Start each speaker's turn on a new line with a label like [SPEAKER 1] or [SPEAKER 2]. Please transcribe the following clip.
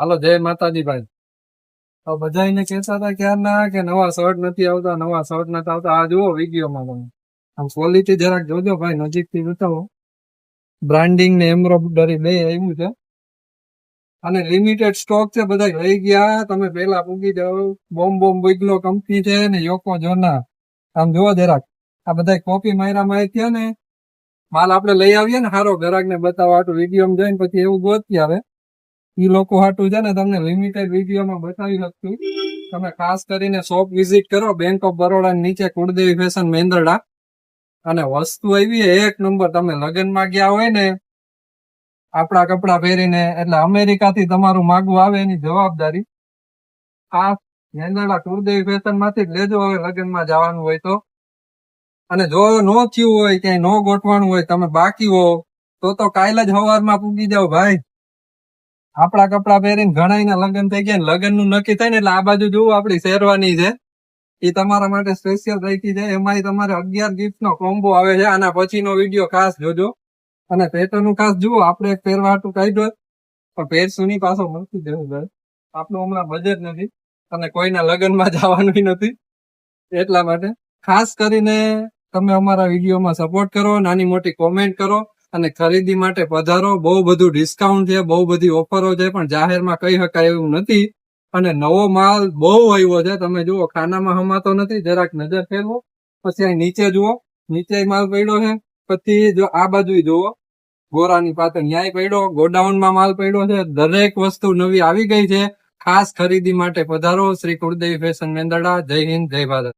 [SPEAKER 1] હાલો, જય માતાજી ભાઈ. તો બધા એને કહેતા હતા ક્યારના કે નવા શર્ટ નથી આવતા, નવા શર્ટ નથી આવતા. આ જુઓ વિડીયોમાં તમે આમ ક્વોલિટી જરાક જોજો ભાઈ, નજીકથી બતાવો. બ્રાન્ડિંગ ને એમ્બ્રોઇડરી બે આવ્યું છે અને લિમિટેડ સ્ટોક છે. બધા લઈ ગયા, તમે પેલા પૂગી જાઓ. બોમ્બ બિગલો કંપની છે ને યોકો જોના. આમ જુઓ જરાક, આ બધા કોપી માર્યા થયા ને. માલ આપણે લઈ આવીએ ને સારો ગ્રાહક ને બતાવવા હાટું વિડીયો જોઈને પછી એવું ગોતી આવે. ઈ લોકો હાટું છે ને તમને લિમિટેડ વિડીયોમાં બતાવી શકશું. તમે ખાસ કરીને શોપ વિઝિટ કરો, બેંક ઓફ બરોડા નીચે કુળદેવી ફેશન મેંદરડા. અને વસ્તુ આવી એક નંબર. તમે લગ્નમાં ગયા હોય ને આપણા કપડા પહેરીને, એટલે અમેરિકાથી તમારું માગવું આવે એની જવાબદારી આ મેંદરડા કુળદેવી ફેશન માંથી જ લેજો હવે લગ્નમાં જવાનું હોય તો. અને જો નો થયું હોય, ક્યાંય નો ગોઠવાનું હોય, તમે બાકી હો તો કાલ જ સવારમાં પૂગી જાઓ ભાઈ. આપણા કપડા પહેરીને ઘણા લગ્ન થઈ ગયા, લગ્ન નું નક્કી થાય ને એટલે આ બાજુ જોવું આપડી શેરવાની છે, એ તમારા માટે સ્પેશિયલ રાખી છે. એમાંય તમારે 11 ગિફ્ટ નો કોમ્બો આવે છે. આના પછીનો વિડીયો ખાસ જોજો. અને પેટર્ન નું ખાસ જુઓ. આપણે એક પહેરવા હાટું કાઢ્યો પણ પહેરશું નહીં, પાછો મળતી જવું ભાઈ. આપણું હમણાં બજેટ નથી અને કોઈના લગ્નમાં જવાનું નથી, એટલા માટે ખાસ કરીને તમે અમારા વિડીયોમાં સપોર્ટ કરો, નાની મોટી કોમેન્ટ કરો અને ખરીદી માટે પધારો. બહુ બધું ડિસ્કાઉન્ટ છે, બહુ બધી ઓફરો છે, પણ જાહેરમાં કહી શકાય એવું નથી. અને નવો માલ બહુ આવ્યો છે. તમે જુઓ, ખાનામાં હમાતો નથી. જરાક નજર ફેરવો, પછી અહીં નીચે જુઓ, નીચે માલ પડ્યો છે. પછી જો આ બાજુ જુઓ, ગોરાની પાછળ ન્યાય પડ્યો, ગોડાઉનમાં માલ પડ્યો છે. દરેક વસ્તુ નવી આવી ગઈ છે. ખાસ ખરીદી માટે પધારો શ્રી કુળદેવી ફેશન મેંદરડા. જય હિન્દ, જય ભારત.